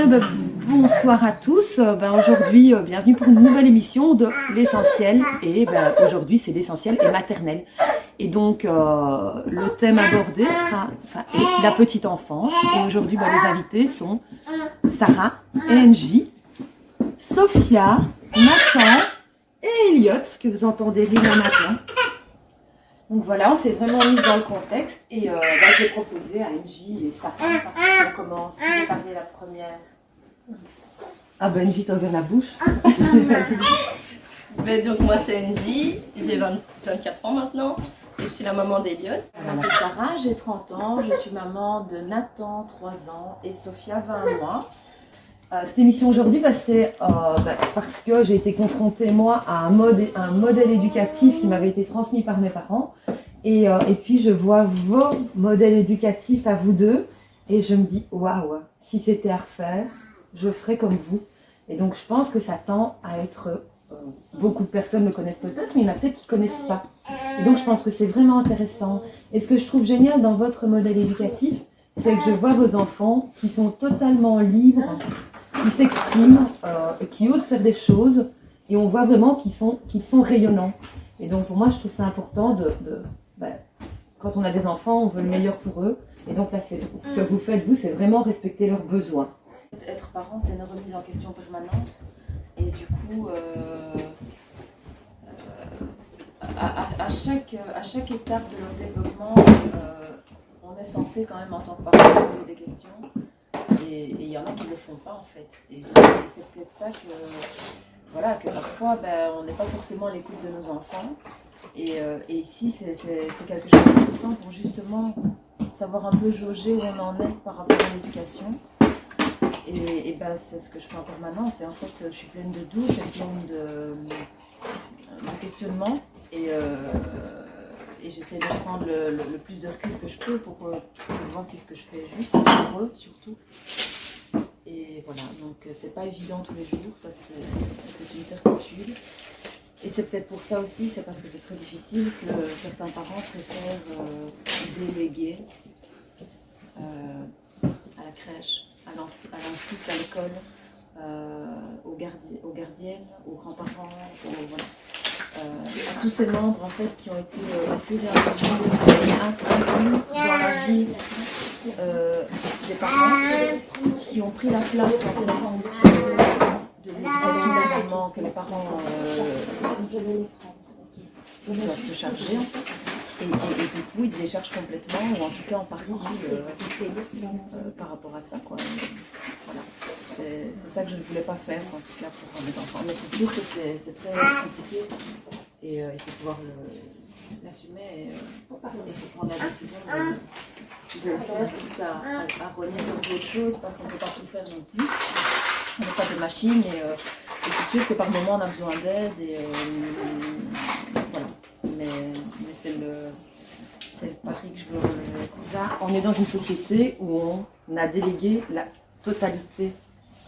Bien, bonsoir à tous. Aujourd'hui, bienvenue pour une nouvelle émission de l'essentiel. Et aujourd'hui, c'est l'essentiel et maternel. Et donc, le thème abordé sera la petite enfance. Et aujourd'hui, les invités sont Sarah et Angie, Sophia, Nathan et Elliot, que vous entendez rire là maintenant. Donc voilà, on s'est vraiment mis dans le contexte et je vais proposer à Angie et Sarah, on commence. Je vais parler la première. Ah ben Angie, t'as ouvert la bouche. Donc moi c'est Angie, j'ai 24 ans maintenant et je suis la maman d'Elliot. Moi c'est Sarah, j'ai 30 ans, je suis maman de Nathan, 3 ans et Sophia, 20 mois. Cette émission aujourd'hui, c'est parce que j'ai été confrontée moi à un modèle éducatif qui m'avait été transmis par mes parents et puis je vois vos modèles éducatifs à vous deux et je me dis waouh, si c'était à refaire, je ferais comme vous. Et donc je pense que ça tend à être beaucoup de personnes le connaissent peut-être, mais il y en a peut-être qui ne connaissent pas. Et donc je pense que c'est vraiment intéressant. Et ce que je trouve génial dans votre modèle éducatif, c'est que je vois vos enfants qui sont totalement libres, qui s'expriment, qui osent faire des choses, et on voit vraiment qu'ils sont rayonnants. Et donc pour moi, je trouve ça important quand on a des enfants, on veut le meilleur pour eux. Et donc là, ce que vous faites, vous, c'est vraiment respecter leurs besoins. Être parent, c'est une remise en question permanente. Et du coup, à chaque étape de leur développement, on est censé quand même en tant que parent poser des questions. Et il y en a qui ne le font pas en fait. Et c'est peut-être ça que parfois on n'est pas forcément à l'écoute de nos enfants. Et ici c'est quelque chose d'important pour justement savoir un peu jauger où on en est par rapport à l'éducation. Et c'est ce que je fais en permanence. Et en fait je suis pleine de doutes, pleine de questionnements. Et j'essaie de prendre le plus de recul que je peux pour voir si ce que je fais est juste pour eux surtout. Et voilà, donc c'est pas évident tous les jours, ça c'est une certitude. Et c'est peut-être pour ça aussi, c'est parce que c'est très difficile que certains parents préfèrent déléguer à la crèche, à l'institut, à l'école, aux gardiennes, aux grands-parents, à tous ces membres en fait qui ont été au fur et à mesure inclus dans la vie des parents, qui ont pris la place en fait de l'éducation des enfants que les parents doivent se charger en fait. Et du coup ils se déchargent complètement ou en tout cas en partie par rapport à ça quoi. Voilà. C'est ça que je ne voulais pas faire en tout cas pour mes enfants. Mais c'est sûr que c'est très compliqué et il faut pouvoir l'assumer et il faut prendre la décision de le faire quitte à renier sur d'autres choses parce qu'on ne peut pas tout faire non plus. On n'a pas de machine et c'est sûr que par moment on a besoin d'aide et voilà. Mais c'est le pari que je veux relever. Là, on est dans une société où on a délégué la totalité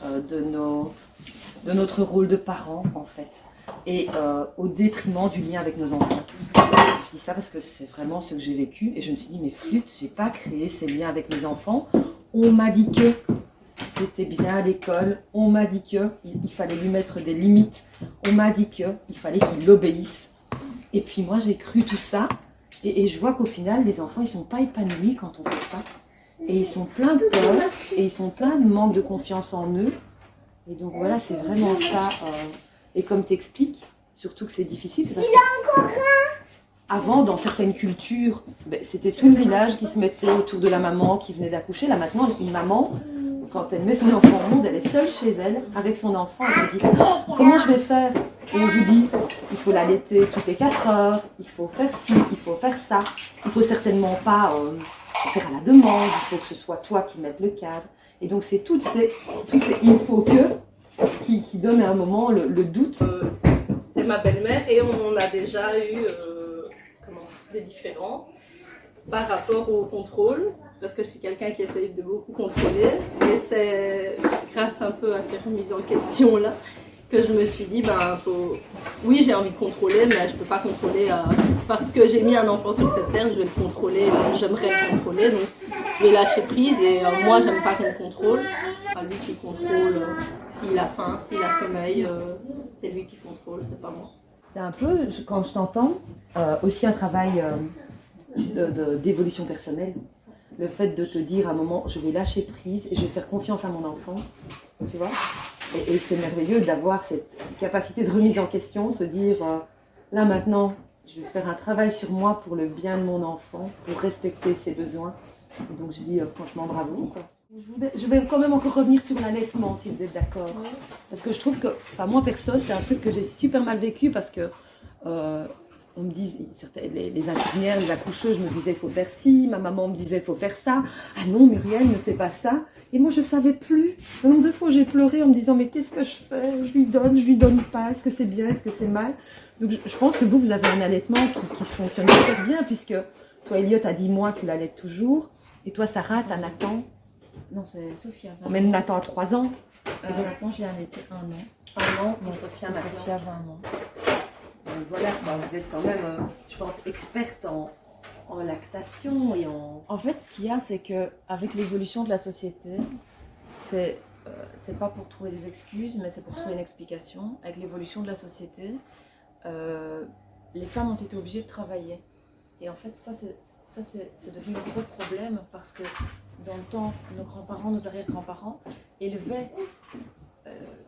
de notre rôle de parent en fait et au détriment du lien avec nos enfants. Je dis ça parce que c'est vraiment ce que j'ai vécu et je me suis dit mais flûte, j'ai pas créé ces liens avec mes enfants. On m'a dit que c'était bien à l'école, on m'a dit que il fallait lui mettre des limites, on m'a dit que il fallait qu'il obéisse. Et puis moi j'ai cru tout ça et je vois qu'au final les enfants ils sont pas épanouis quand on fait ça. Et ils sont pleins de peur, et ils sont pleins de manque de confiance en eux. Et donc voilà, c'est vraiment ça. Et comme tu expliques, surtout que c'est difficile, c'est parce que avant, dans certaines cultures, c'était tout le village qui se mettait autour de la maman qui venait d'accoucher. Là maintenant, une maman, quand elle met son enfant au monde, elle est seule chez elle, avec son enfant. Elle se dit, comment je vais faire? Et on vous dit, il faut l'allaiter toutes les 4 heures, il faut faire ci, il faut faire ça. Il ne faut certainement pas... faire à la demande, il faut que ce soit toi qui mettes le cadre. Et donc c'est tous ces il faut que qui donnent à un moment le doute. C'est ma belle-mère et on a déjà eu des différends par rapport au contrôle, parce que je suis quelqu'un qui essaye de beaucoup contrôler et c'est grâce un peu à ces remises en question là que je me suis dit, oui j'ai envie de contrôler, mais je peux pas contrôler parce que j'ai mis un enfant sur cette terre, je vais le contrôler, j'aimerais le contrôler, donc je vais lâcher prise et moi j'aime pas qu'on me contrôle. sera lui qui contrôle s'il a faim, s'il a sommeil, c'est lui qui contrôle, c'est pas moi. C'est un peu, quand je t'entends, aussi un travail d'évolution personnelle. Le fait de te dire à un moment, je vais lâcher prise et je vais faire confiance à mon enfant, tu vois. Et c'est merveilleux d'avoir cette capacité de remise en question, se dire, là maintenant, je vais faire un travail sur moi pour le bien de mon enfant, pour respecter ses besoins. Et donc je dis franchement bravo, quoi. Je vais quand même encore revenir sur l'allaitement, si vous êtes d'accord. Parce que je trouve que, enfin moi perso, c'est un truc que j'ai super mal vécu parce que on me dit, les infirmières, les accoucheuses me disaient il faut faire ci, ma maman me disait il faut faire ça. Ah non, Muriel, ne fais pas ça. Et moi je savais plus. Le nombre de fois j'ai pleuré en me disant mais qu'est-ce que je fais? Je lui donne pas. Est-ce que c'est bien? Est-ce que c'est mal? Donc je pense que vous avez un allaitement qui fonctionne super bien puisque toi Elliot a 10 mois, tu l'allaites toujours. Et toi Sarah, t'as Nathan. Non, c'est Sophia. Même Nathan a 3 ans. Nathan, je l'ai allaité 1 an. 1 an, Et Sophia, Sophia 20 mois. Donc voilà, vous êtes quand même, je pense, experte en lactation et en... En fait, ce qu'il y a, c'est qu'avec l'évolution de la société, c'est pas pour trouver des excuses, mais c'est pour trouver une explication. Avec l'évolution de la société, les femmes ont été obligées de travailler. Et en fait, ça c'est devenu un gros problème parce que dans le temps, nos grands-parents, nos arrière-grands-parents élevaient,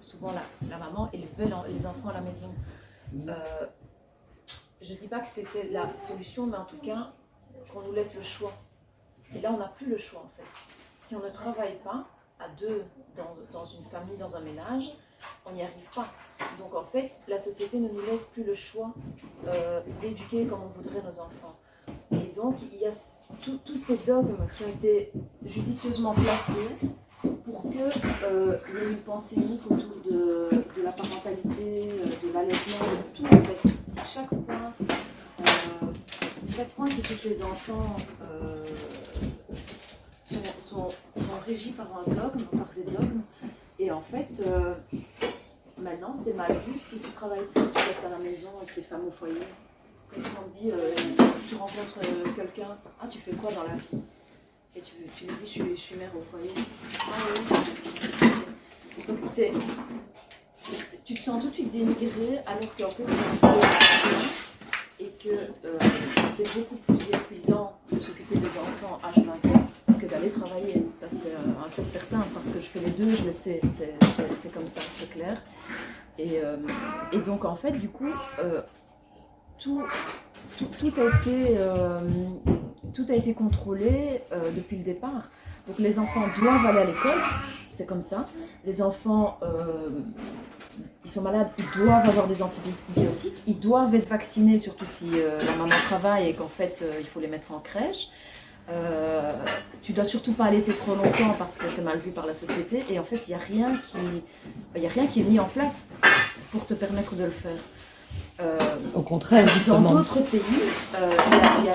souvent la maman élevait les enfants à la maison. Je ne dis pas que c'était la solution, mais en tout cas, qu'on nous laisse le choix. Et là, on n'a plus le choix, en fait. Si on ne travaille pas à deux dans une famille, dans un ménage, on n'y arrive pas. Donc, en fait, la société ne nous laisse plus le choix d'éduquer comme on voudrait nos enfants. Et donc, il y a tous ces dogmes qui ont été judicieusement placés pour qu'il y ait une pensée unique autour de la parentalité, de l'allaitement, de tout en fait. Chaque point qui touche les enfants sont régis par un dogme, par des dogmes. Et en fait, maintenant c'est mal vu si tu travailles plus, tu restes à la maison avec tes femmes au foyer. Qu'est-ce qu'on te dit tu rencontres quelqu'un, ah tu fais quoi dans la vie? Et tu lui dis je suis mère au foyer. Ah oui. Donc tu te sens tout de suite dénigré alors qu'en fait c'est un peu et que c'est beaucoup plus épuisant de s'occuper des enfants H24 que d'aller travailler. Ça c'est un fait certain parce que je fais les deux, je le sais, c'est comme ça, c'est clair. Et donc en fait du coup tout a été contrôlé depuis le départ. Donc les enfants doivent aller à l'école, c'est comme ça. Les enfants, ils sont malades, ils doivent avoir des antibiotiques, ils doivent être vaccinés, surtout si la maman travaille et qu'en fait il faut les mettre en crèche. Tu dois surtout pas allaiter trop longtemps parce que c'est mal vu par la société. Et en fait, il n'y a rien qui est mis en place pour te permettre de le faire. Au contraire, justement. Dans d'autres pays, il y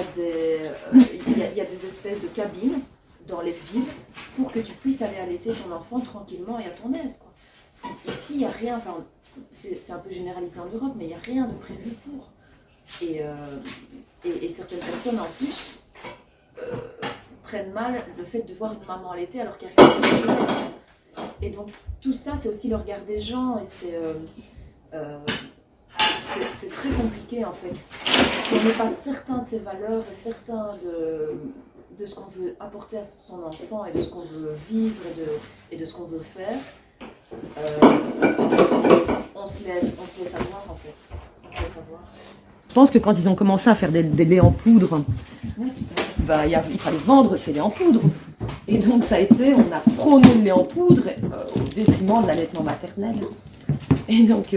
a des espèces de cabines dans les villes pour que tu puisses aller allaiter ton enfant tranquillement et à ton aise, quoi. Ici, il n'y a rien, enfin, c'est un peu généralisé en Europe, mais il n'y a rien de prévu pour. Et certaines personnes, en plus, prennent mal le fait de voir une maman allaiter alors qu'il n'y a rien de prévu. Et donc, tout ça, c'est aussi le regard des gens et c'est très compliqué en fait. Si on n'est pas certain de ses valeurs et certain de ce qu'on veut apporter à son enfant et de ce qu'on veut vivre et de ce qu'on veut faire, on se laisse avoir en fait. On se laisse avoir. Je pense que quand ils ont commencé à faire des laits en poudre, il fallait vendre ces laits en poudre. Et donc ça a été, on a prôné le lait en poudre au détriment de l'allaitement maternel. Et donc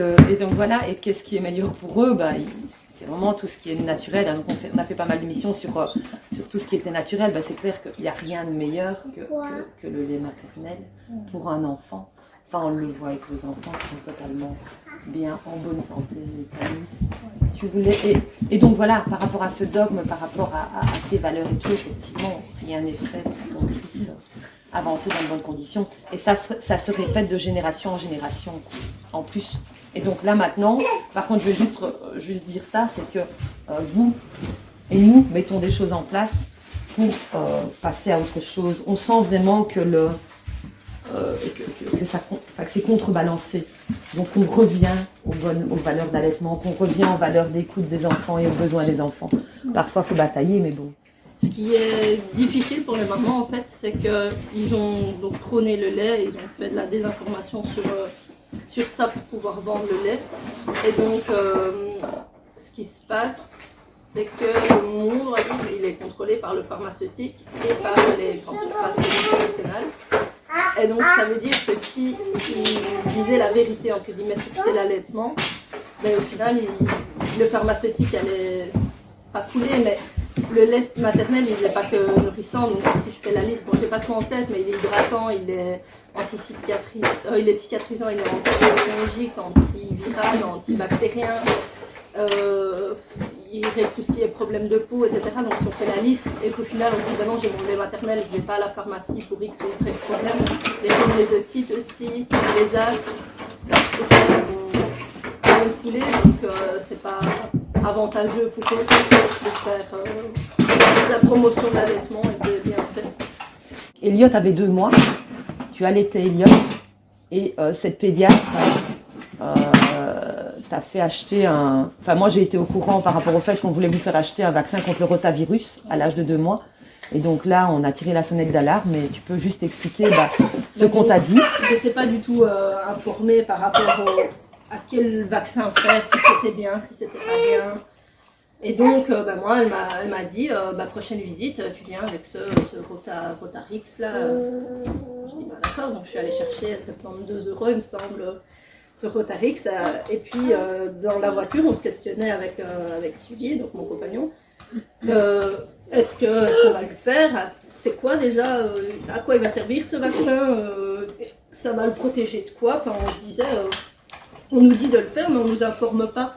voilà, et qu'est-ce qui est meilleur pour eux? C'est vraiment tout ce qui est naturel. Donc on a fait pas mal d'émissions sur tout ce qui était naturel. C'est clair qu'il n'y a rien de meilleur que le lait maternel pour un enfant. Enfin, on le voit avec les enfants qui sont totalement bien, en bonne santé, épanouis. Et donc voilà, par rapport à ce dogme, par rapport à ces valeurs et tout, effectivement, rien n'est fait pour qu'on puisse avancer dans de bonnes conditions. Et ça se répète de génération en génération, en plus. Et donc là maintenant, par contre, je vais juste dire ça, c'est que vous et nous mettons des choses en place pour passer à autre chose. On sent vraiment que que c'est contrebalancé. Donc on revient aux valeurs d'allaitement, qu'on revient aux valeurs d'écoute des enfants et aux besoins des enfants. Parfois il faut batailler, mais bon. Ce qui est difficile pour les mamans en fait, c'est qu'ils ont donc prôné le lait, ils ont fait de la désinformation sur ça pour pouvoir vendre le lait. Et donc ce qui se passe, c'est que mon avis, il est contrôlé par le pharmaceutique et par les grandes surfaces internationales. Et donc ça veut dire que si il disait la vérité entre guillemets sur ce qu'est l'allaitement, ben, au final le pharmaceutique allait pas couler, mais le lait maternel il n'est pas que nourrissant. Donc si je fais la liste, bon j'ai pas tout en tête, mais il est hydratant, il est il est cicatrisant, il est anti-biologique, antiviral, antibactérien. Il règle tout ce qui est problème de peau, etc. Donc si on fait la liste et qu'au final on se dit ben non j'ai mon lait maternel, je vais pas à la pharmacie pour X ou Y problème, les otites aussi, les actes, vont couler, donc c'est pas avantageux pour eux de faire la promotion de l'allaitement et de bien faire. Elliot avait 2 mois, tu allaitais Elliot et cette pédiatre t'a fait acheter un... Enfin moi j'ai été au courant par rapport au fait qu'on voulait lui faire acheter un vaccin contre le rotavirus à l'âge de 2 mois. Et donc là on a tiré la sonnette d'alarme, mais tu peux juste expliquer ce qu'on t'a dit. J'étais pas du tout informée par rapport à quel vaccin faire, si c'était bien, si c'était pas bien. Et donc moi elle m'a dit prochaine visite tu viens avec ce Rotarix là. Je dis d'accord, donc je suis allée chercher 72 € il me semble ce Rotarix, et puis dans la voiture on se questionnait avec Sully, donc mon compagnon, est-ce qu'on va lui faire, c'est quoi déjà, à quoi il va servir ce vaccin, ça va le protéger de quoi, enfin on se disait, on nous dit de le faire mais on nous informe pas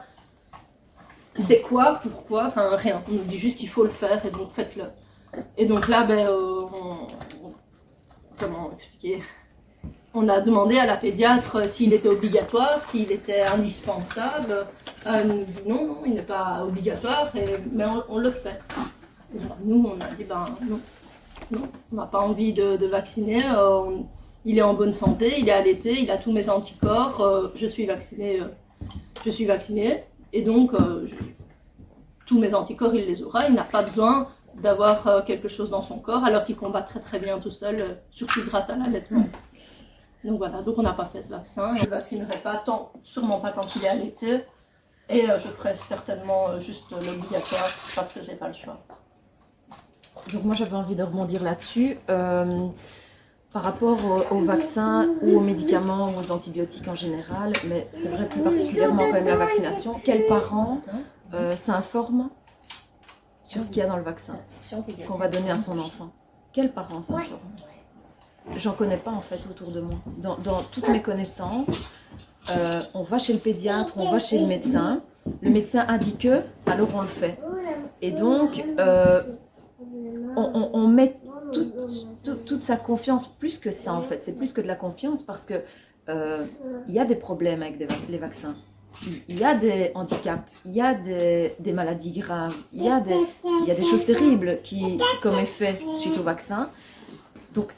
c'est quoi, pourquoi, enfin rien, on nous dit juste qu'il faut le faire et donc faites-le. Et donc là comment expliquer, on a demandé à la pédiatre s'il était obligatoire, s'il était indispensable. Elle nous dit non, il n'est pas obligatoire, mais on le fait. Et donc nous, on a dit non, on n'a pas envie de vacciner. Il est en bonne santé, il est allaité, il a tous mes anticorps, je suis vaccinée. Et donc, tous mes anticorps, il les aura. Il n'a pas besoin d'avoir quelque chose dans son corps, alors qu'il combat très très bien tout seul, surtout grâce à l'allaitement. Donc voilà, donc on n'a pas fait ce vaccin. Je ne le vaccinerai pas, sûrement pas tant qu'il est allaité. Et je ferai certainement juste l'obligatoire parce que j'ai pas le choix. Donc moi j'avais envie de rebondir là-dessus. Par rapport aux vaccins ou aux médicaments ou aux antibiotiques en général, mais c'est vrai plus particulièrement quand même la vaccination, quels parents s'informent sur ce qu'il y a dans le vaccin qu'on va donner à son enfant? Quels parents s'informent? J'en connais pas en fait autour de moi. Dans toutes mes connaissances, on va chez le pédiatre, on va chez le médecin a dit que, alors on le fait. Et donc, on met toute sa confiance, plus que ça en fait, c'est plus que de la confiance parce que il y a des problèmes avec les vaccins. Il y a des handicaps, il y a des maladies graves, il y a des choses terribles comme effet suite au vaccin. Donc,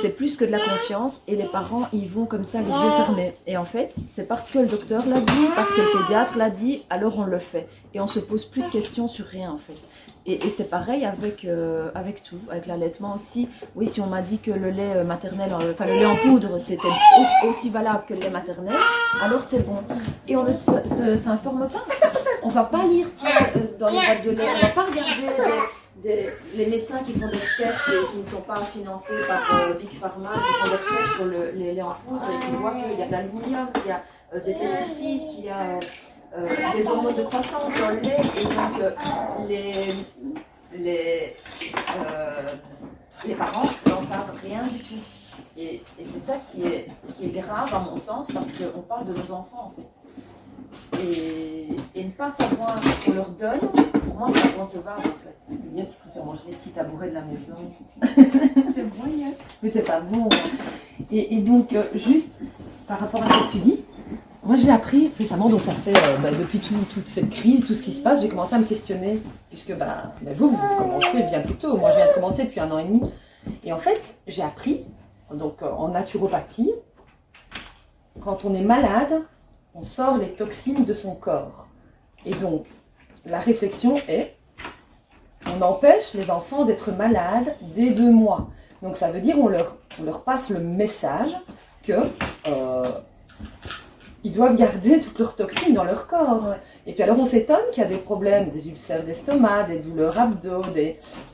c'est plus que de la confiance et les parents, ils vont comme ça les yeux fermés. Et en fait, c'est parce que le docteur l'a dit, parce que le pédiatre l'a dit, alors on le fait. Et on se pose plus de questions sur rien en fait. Et c'est pareil avec tout, avec l'allaitement aussi. Oui, si on m'a dit que le lait maternel, enfin le lait en poudre, c'était aussi valable que le lait maternel, alors c'est bon. Et on ne s'informe pas. On ne va pas lire ce qu'il y a dans les boîtes de lait, on ne va pas regarder les médecins qui font des recherches et qui ne sont pas financés par Big Pharma, qui font des recherches sur les laits en poudre et qui voient qu'il y a de l'aluminium, qu'il y a des pesticides, qu'il y a des hormones de croissance dans le lait. Et donc les parents n'en savent rien du tout. Et c'est ça qui est grave à mon sens parce qu'on parle de nos enfants en fait. Et ne pas savoir ce qu'on leur donne, pour moi c'est inconcevable en fait. Elliot, tu préfères manger les petits tabourets de la maison. C'est moyen. Mais c'est pas bon. Et donc, juste par rapport à ce que tu dis, moi j'ai appris récemment, donc ça fait depuis toute cette crise, tout ce qui se passe, j'ai commencé à me questionner, puisque vous commencez bien plus tôt, moi je viens de commencer depuis 1 an et demi. Et en fait, j'ai appris donc en naturopathie, quand on est malade, on sort les toxines de son corps. Et donc, la réflexion est, on empêche les enfants d'être malades dès 2 mois. Donc ça veut dire on leur passe le message que ils doivent garder toutes leurs toxines dans leur corps. Ouais. Et puis alors on s'étonne qu'il y a des problèmes, des ulcères d'estomac, des douleurs abdos,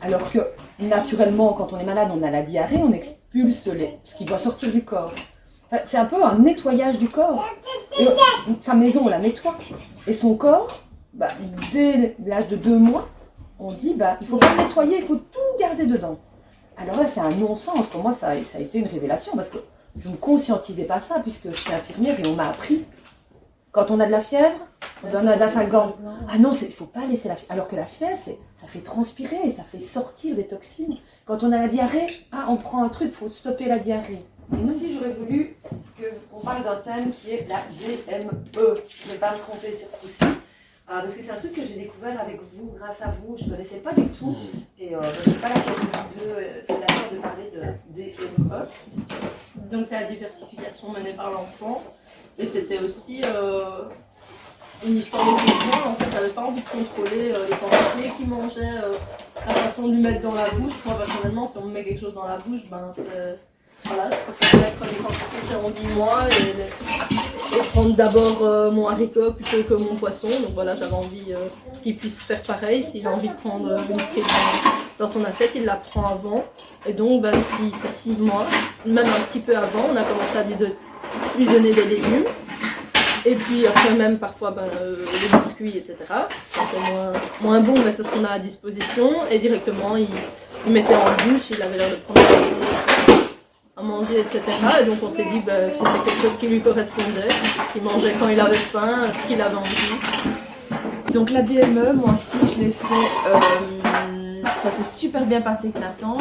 alors que naturellement quand on est malade on a la diarrhée, on expulse ce qui doit sortir du corps. Enfin, c'est un peu un nettoyage du corps. Et sa maison on la nettoie. Et son corps, dès l'âge de 2 mois, on dit il ne faut pas le nettoyer, il faut tout garder dedans. Alors là c'est un non-sens. Pour moi ça a été une révélation parce que je ne conscientisais pas ça puisque je suis infirmière et on m'a appris. Quand on a de la fièvre, on donne un dafalgan. Ah non, il ne faut pas laisser la fièvre. Alors que la fièvre, ça fait transpirer, ça fait sortir des toxines. Quand on a la diarrhée, on prend un truc, il faut stopper la diarrhée. Et moi aussi, j'aurais voulu qu'on parle d'un thème qui est la DME. Je ne vais pas me tromper sur ce coup-ci. Parce que c'est un truc que j'ai découvert avec vous, grâce à vous. Je ne connaissais pas du tout. Et je n'ai pas la c'est d'accord de parler de DME. Donc c'est la diversification menée par l'enfant. Et c'était aussi une histoire de besoin. En fait, elle n'avait pas envie de contrôler les quantités qu'il mangeait, la façon de lui mettre dans la bouche. Moi, personnellement, si on me met quelque chose dans la bouche, voilà, je préfère mettre les quantités que j'ai envie moi et prendre d'abord mon haricot plutôt que mon poisson. Donc voilà, j'avais envie qu'il puisse faire pareil. S'il a envie de prendre une frite dans son assiette, il la prend avant. Et donc, depuis ces 6 mois, même un petit peu avant, on a commencé à lui donner des légumes. Et puis après même parfois les biscuits, etc. C'est moins bon, mais c'est ce qu'on a à disposition. Et directement, il mettait en bouche, il avait l'air de prendre à manger, etc. Et donc on s'est dit que c'était quelque chose qui lui correspondait. Il mangeait quand il avait faim, ce qu'il avait envie. Donc la DME, moi aussi je l'ai fait, ça s'est super bien passé avec Nathan.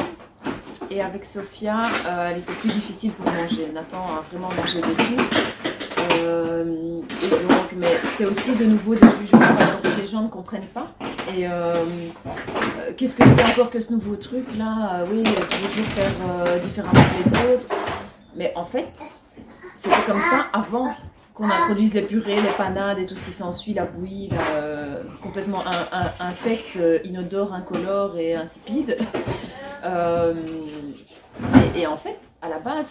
Et avec Sophia, elle était plus difficile pour manger. Nathan a vraiment mangé de tout. Et donc, mais c'est aussi de nouveau des jugements que les gens ne comprennent pas. Et qu'est-ce que c'est encore que ce nouveau truc là? Oui, tu veux toujours faire différemment que les autres. Mais en fait, c'était comme ça avant qu'on introduise les purées, les panades et tout ce qui s'ensuit, la bouillie, complètement infecte, inodore, incolore et insipide. Et en fait, à la base,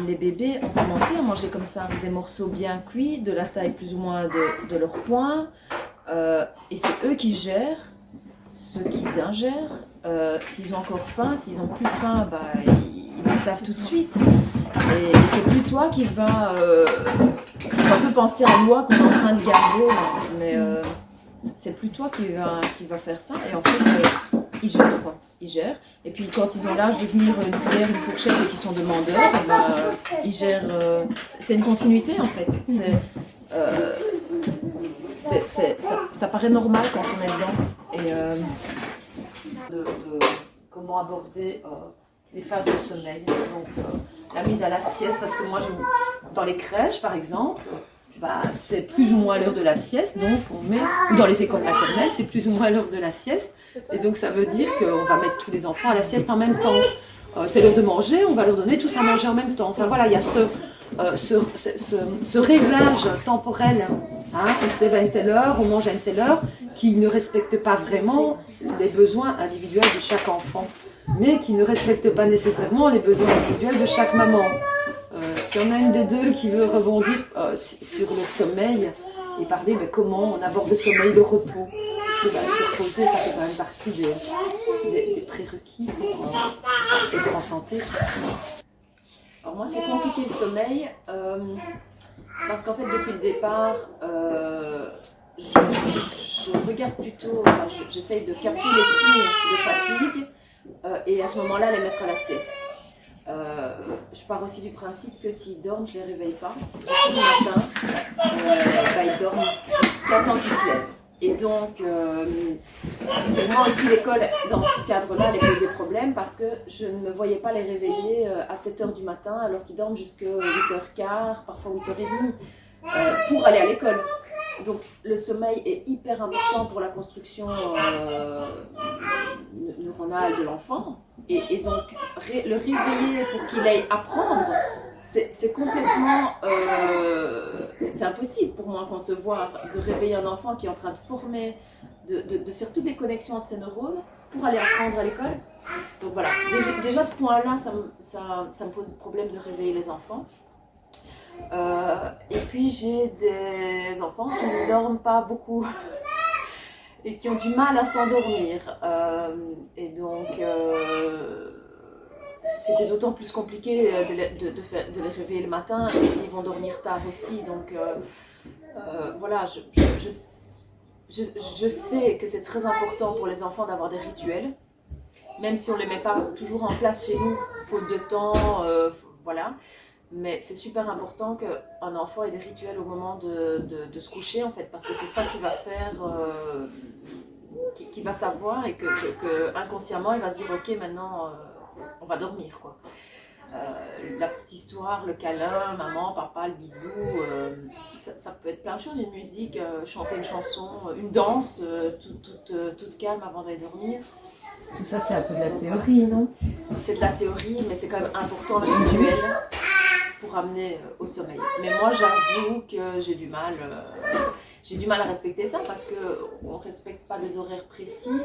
les bébés ont commencé à manger comme ça, des morceaux bien cuits, de la taille plus ou moins de leur poing. Et c'est eux qui gèrent ce qu'ils ingèrent. S'ils ont encore faim, s'ils n'ont plus faim, ils le savent tout de suite. Et c'est plus toi qui va un peu penser à loi qu'on est en train de garder, mais c'est plus toi qui va faire ça. Et en fait, ils gèrent quoi. Ils gèrent. Et puis quand ils ont l'âge de tenir une cuillère, une fourchette et qu'ils sont demandeurs, ils gèrent. C'est une continuité en fait. Ça paraît normal quand on est dedans. Et de comment aborder les phases de sommeil. Donc la mise à la sieste, parce que moi, dans les crèches par exemple, c'est plus ou moins l'heure de la sieste, donc on met, ou dans les écoles maternelles, c'est plus ou moins l'heure de la sieste, et donc ça veut dire qu'on va mettre tous les enfants à la sieste en même temps. C'est l'heure de manger, on va leur donner tous à manger en même temps. Enfin voilà, il y a ce réglage temporel, on se lève à une telle heure, on mange à une telle heure, qui ne respecte pas vraiment les besoins individuels de chaque enfant, mais qui ne respecte pas nécessairement les besoins individuels de chaque maman. S'il y en a une des deux qui veut rebondir sur le sommeil et parler comment on aborde le sommeil, le repos, parce que se reposer, ça fait quand même partie des prérequis pour être en santé. Alors moi c'est compliqué le sommeil parce qu'en fait depuis le départ je regarde plutôt, j'essaye de capter les signes de fatigue et à ce moment-là les mettre à la sieste. Je pars aussi du principe que s'ils dorment, je ne les réveille pas. Le matin, ils dorment jusqu'à temps qu'ils se lèvent. Et donc, pour moi aussi, l'école, dans ce cadre-là, les posait problème parce que je ne me voyais pas les réveiller à 7h du matin alors qu'ils dorment jusqu'à 8h15, parfois 8h30, pour aller à l'école. Donc, le sommeil est hyper important pour la construction neuronale de l'enfant. Et donc, le réveiller pour qu'il aille apprendre, c'est complètement... c'est impossible pour moi à concevoir de réveiller un enfant qui est en train de former, de faire toutes les connexions entre ses neurones pour aller apprendre à l'école. Donc voilà, déjà ce point-là, ça me pose problème de réveiller les enfants. Et puis j'ai des enfants qui ne dorment pas beaucoup et qui ont du mal à s'endormir. Et donc c'était d'autant plus compliqué de les réveiller le matin, ils vont dormir tard aussi. Donc voilà, je sais que c'est très important pour les enfants d'avoir des rituels, même si on ne les met pas toujours en place chez nous, faute de temps, voilà. Mais c'est super important qu'un enfant ait des rituels au moment de se coucher, en fait, parce que c'est ça qui va faire, qui va savoir, et que inconsciemment il va se dire ok, maintenant on va dormir, quoi. La petite histoire, le câlin, maman, papa, le bisou, ça peut être plein de choses, une musique, chanter une chanson, une danse, toute calme avant d'aller dormir. Tout ça, c'est un peu de la théorie, non? C'est de la théorie, mais c'est quand même important le rituel pour amener au sommeil. Mais moi, j'avoue que j'ai du mal à respecter ça, parce qu'on ne respecte pas des horaires précis.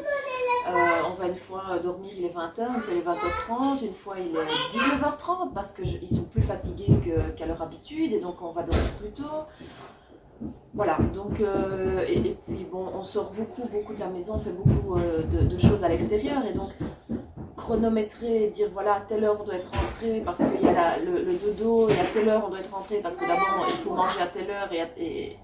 On va une fois dormir, il est 20h, une fois il est 20h30, une fois il est 19h30, parce qu'ils sont plus fatigués qu'à leur habitude, et donc on va dormir plus tôt. Voilà, donc, et puis bon, on sort beaucoup de la maison, on fait beaucoup de choses à l'extérieur, et donc chronométrer, dire voilà, à telle heure on doit être rentré parce qu'il y a le dodo, et à telle heure on doit être rentré parce que d'abord il faut manger à telle heure, et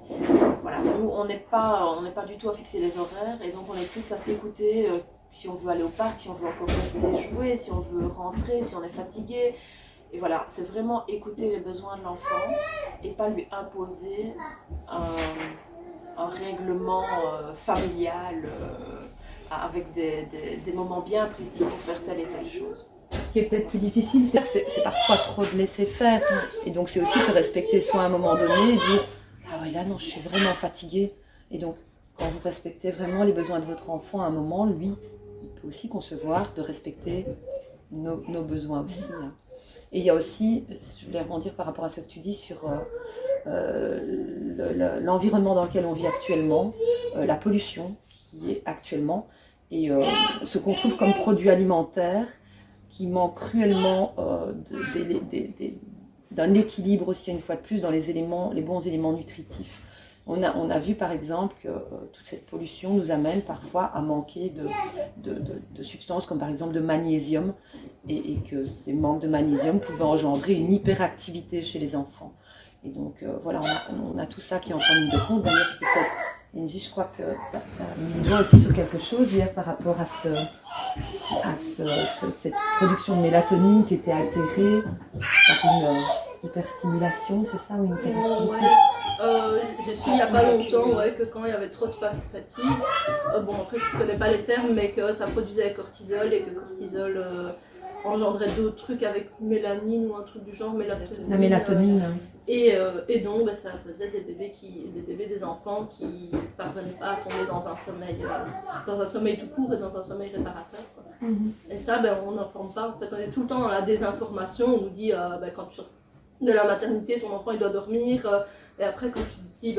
voilà, nous on n'est pas du tout à fixer les horaires, et donc on est plus à s'écouter, si on veut aller au parc, si on veut encore rester jouer, si on veut rentrer, si on est fatigué. Et voilà, c'est vraiment écouter les besoins de l'enfant et pas lui imposer un règlement familial avec des moments bien précis pour faire telle et telle chose. Ce qui est peut-être plus difficile, c'est parfois trop de laisser faire. Et donc c'est aussi se respecter soi à un moment donné et dire ah ouais, là non, je suis vraiment fatiguée. Et donc quand vous respectez vraiment les besoins de votre enfant à un moment, lui, il peut aussi concevoir de respecter nos besoins aussi. Hein. Et il y a aussi, je voulais rebondir par rapport à ce que tu dis sur l'environnement dans lequel on vit actuellement, la pollution qui est actuellement, et ce qu'on trouve comme produit alimentaire qui manque cruellement d'un équilibre aussi, une fois de plus, dans les bons éléments nutritifs. On a vu par exemple que toute cette pollution nous amène parfois à manquer de substances comme par exemple de magnésium, et que ces manques de magnésium pouvaient engendrer une hyperactivité chez les enfants. Et donc voilà, on a tout ça qui est en ligne de compte. D'ailleurs, peut-être, Angie, je crois que tu as mis le doigt aussi sur quelque chose hier par rapport à cette production de mélatonine qui était altérée par une hyperstimulation, c'est ça, ou une hyperactivité? J'ai su il n'y a pas longtemps que quand il y avait trop de fatigue, bon après je ne connais pas les termes, mais que ça produisait le cortisol, et que le cortisol engendrait d'autres trucs avec mélanine ou un truc du genre, mélatonine. La mélatonine. Et donc ça faisait des enfants qui ne parvenaient pas à tomber dans un sommeil tout court et dans un sommeil réparateur, quoi. Et ça, on n'informe pas, en fait, on est tout le temps dans la désinformation. On nous dit quand tu sors de la maternité, ton enfant il doit dormir, et après quand tu te dis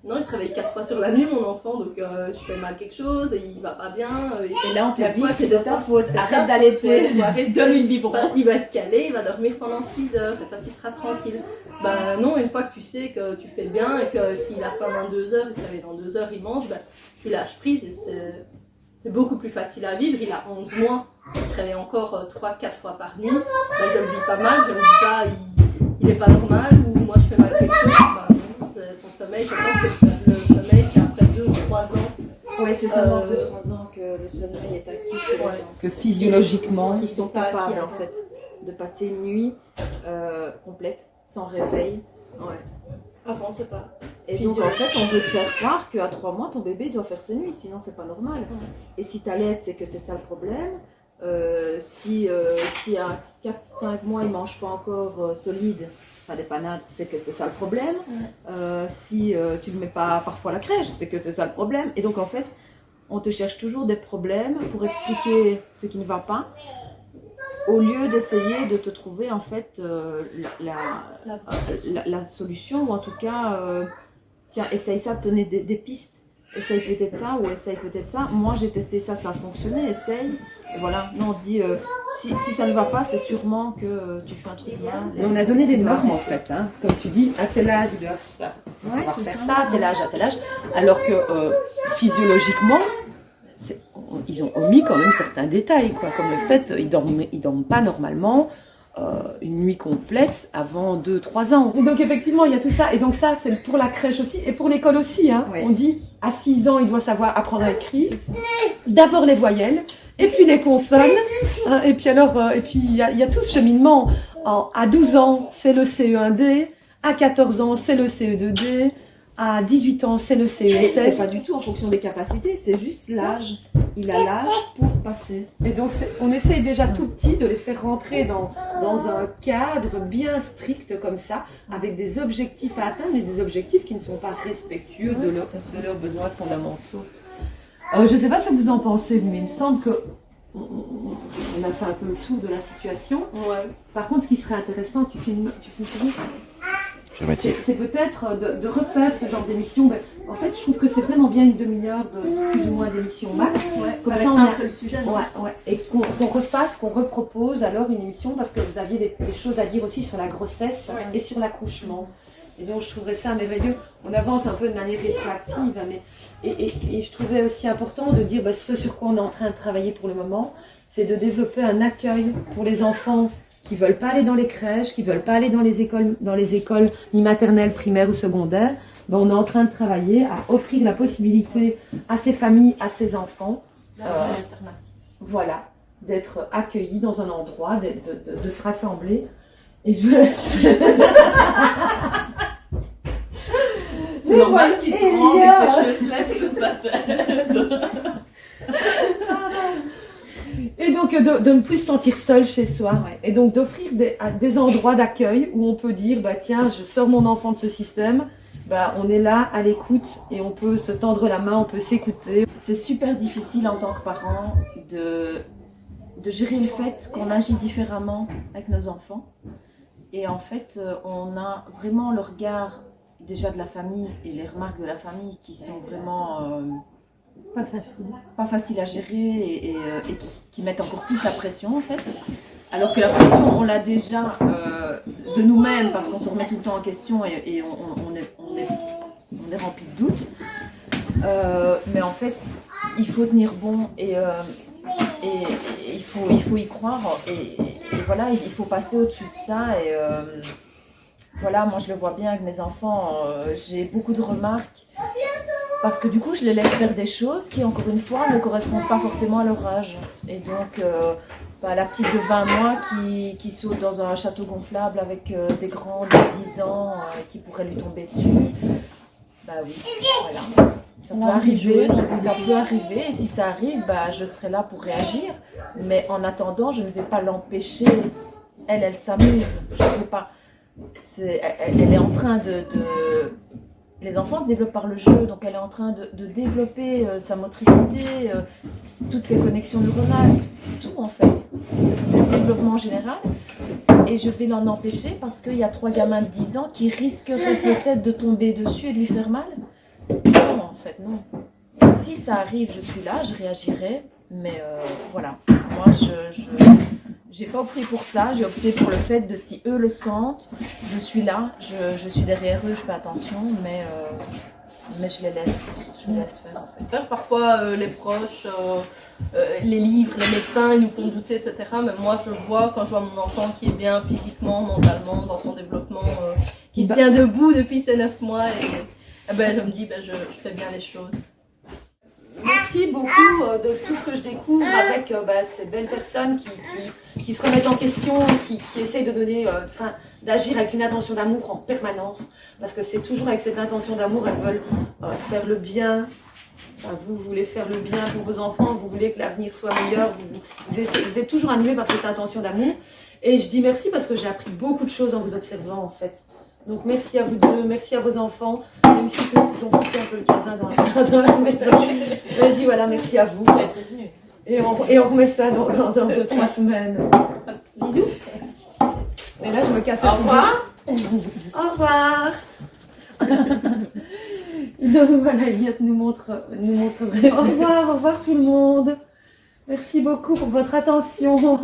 non, il se réveille 4 fois sur la nuit mon enfant, donc je fais mal quelque chose et il va pas bien, et là on te dit c'est de ta faute, arrête d'allaiter, donne-lui le biberon, il va être calé, il va dormir pendant 6 heures et toi tu seras tranquille. Non, une fois que tu sais que tu fais bien et que s'il a faim dans 2 heures, il se réveille dans 2 heures, il mange, tu lâches prise, et c'est beaucoup plus facile à vivre. Il a 11 mois, il se réveille encore 3-4 fois par nuit, je le vis pas mal, je me dis pas il est pas normal, ou moi je fais mal quelque chose. Son sommeil, je pense que le sommeil c'est après 2 ou 3 ans. Oui, c'est seulement après 3 ans que le sommeil est acquis chez les enfants. Que physiologiquement, ils sont pas capables en fait de passer une nuit complète sans réveil. Ouais. Avant, c'est pas. Et donc en fait, on veut te faire croire qu'à 3 mois, ton bébé doit faire ses nuits, sinon c'est pas normal. Et si t'allaites, c'est que c'est ça le problème. Si à 4-5 mois, il mange pas encore solide, pas des panades, c'est que c'est ça le problème. Si tu ne mets pas parfois à la crèche, c'est que c'est ça le problème. Et donc en fait, on te cherche toujours des problèmes pour expliquer ce qui ne va pas. au lieu d'essayer de te trouver en fait la solution, ou en tout cas, tiens, essaye ça, te donner des pistes. Essaye peut-être ça ou essaye peut-être ça. Moi, j'ai testé ça, ça a fonctionné, essaye. Et voilà, non, on dit, si ça ne va pas, c'est sûrement que tu fais un truc mal. On a donné des normes en fait, hein. Comme tu dis, à tel âge, ils doivent faire ça, à tel âge. Alors que physiologiquement, ils ont omis quand même certains détails, quoi, comme le fait qu'ils dorment pas normalement une nuit complète avant 2-3 ans. Et donc effectivement, il y a tout ça. Et donc ça, c'est pour la crèche aussi et pour l'école aussi. Hein. Oui. On dit à 6 ans, il doit savoir apprendre à écrire. D'abord les voyelles, et puis les consonnes. Et puis il y a tout ce cheminement. À 12 ans, c'est le CE1D. À 14 ans, c'est le CE2D. À 18 ans, c'est le CESS. C'est pas du tout en fonction des capacités, c'est juste l'âge. Il a l'âge pour passer. Et donc, on essaye déjà tout petit de les faire rentrer dans un cadre bien strict comme ça, avec des objectifs à atteindre, mais des objectifs qui ne sont pas respectueux de leurs besoins fondamentaux. Je ne sais pas ce que vous en pensez, mais il me semble que on a fait un peu le tour de la situation. Ouais. Par contre, ce qui serait intéressant, tu filmes c'est peut-être de refaire ce genre d'émission. En fait, je trouve que c'est vraiment bien une demi-heure de plus ou moins d'émission max. Ouais, comme avec ça, un seul sujet. Ouais. Et qu'on refasse, qu'on repropose alors une émission parce que vous aviez des choses à dire aussi sur la grossesse et sur l'accouchement. Et donc, je trouverais ça merveilleux. On avance un peu de manière rétroactive, mais et je trouvais aussi important de dire ce sur quoi on est en train de travailler pour le moment, c'est de développer un accueil pour les enfants qui veulent pas aller dans les crèches, qui veulent pas aller dans les écoles ni maternelles, primaires ou secondaires. On est en train de travailler à offrir la possibilité à ces familles, à ces enfants, voilà, d'être accueillis dans un endroit, de se rassembler. Et c'est normal qu'il tremble et que ses cheveux se lèvent sur sa tête. Et donc de ne plus se sentir seul chez soi. Et donc d'offrir des endroits d'accueil où on peut dire tiens, je sors mon enfant de ce système, on est là à l'écoute et on peut se tendre la main, on peut s'écouter. C'est super difficile en tant que parent de gérer le fait qu'on agit différemment avec nos enfants. Et en fait, on a vraiment le regard déjà de la famille et les remarques de la famille qui sont vraiment pas facile à gérer et qui mettent encore plus la pression en fait. Alors que la pression, on l'a déjà de nous-mêmes parce qu'on se remet tout le temps en question et on est rempli de doutes. Mais en fait, il faut tenir bon et il faut y croire et voilà, il faut passer au-dessus de ça et voilà, moi je le vois bien avec mes enfants, j'ai beaucoup de remarques parce que du coup je les laisse faire des choses qui encore une fois ne correspondent pas forcément à leur âge et donc la petite de 20 mois qui saute dans un château gonflable avec des grands de 10 ans qui pourraient lui tomber dessus, oui, voilà. Ça peut arriver, et si ça arrive, je serai là pour réagir. Mais en attendant, je ne vais pas l'empêcher. Elle s'amuse. Je ne vais pas. Elle est en train de. Les enfants se développent par le jeu, donc elle est en train de développer sa motricité, toutes ses connexions neuronales, tout en fait. C'est le développement général. Et je vais l'en empêcher parce qu'il y a 3 gamins de 10 ans qui risqueraient peut-être de tomber dessus et de lui faire mal. Non, en fait, non. Si ça arrive, je suis là, je réagirai, mais voilà. Moi, j'ai pas opté pour ça, j'ai opté pour le fait de si eux le sentent, je suis là, je suis derrière eux, je fais attention, mais je les laisse faire en fait. Parfois, les proches, les livres, les médecins, ils nous font douter, etc. Mais moi, je vois, quand je vois mon enfant qui est bien physiquement, mentalement, dans son développement, qui se tient debout depuis ses 9 mois et je me dis, je fais bien les choses. Merci beaucoup de tout ce que je découvre avec ces belles personnes qui se remettent en question, qui essayent de donner, d'agir avec une intention d'amour en permanence. Parce que c'est toujours avec cette intention d'amour, elles veulent faire le bien. Vous voulez faire le bien pour vos enfants, vous voulez que l'avenir soit meilleur. Vous êtes toujours animés par cette intention d'amour. Et je dis merci parce que j'ai appris beaucoup de choses en vous observant en fait. Donc merci à vous deux, merci à vos enfants, même si ils ont foutu un peu le casin dans la maison. Je dis voilà, merci à vous. Et on remet ça dans 2-3 semaines. Bisous. Et là, je me casse. Au revoir. Au revoir. Donc voilà, Elliot nous montre au revoir tout le monde. Merci beaucoup pour votre attention.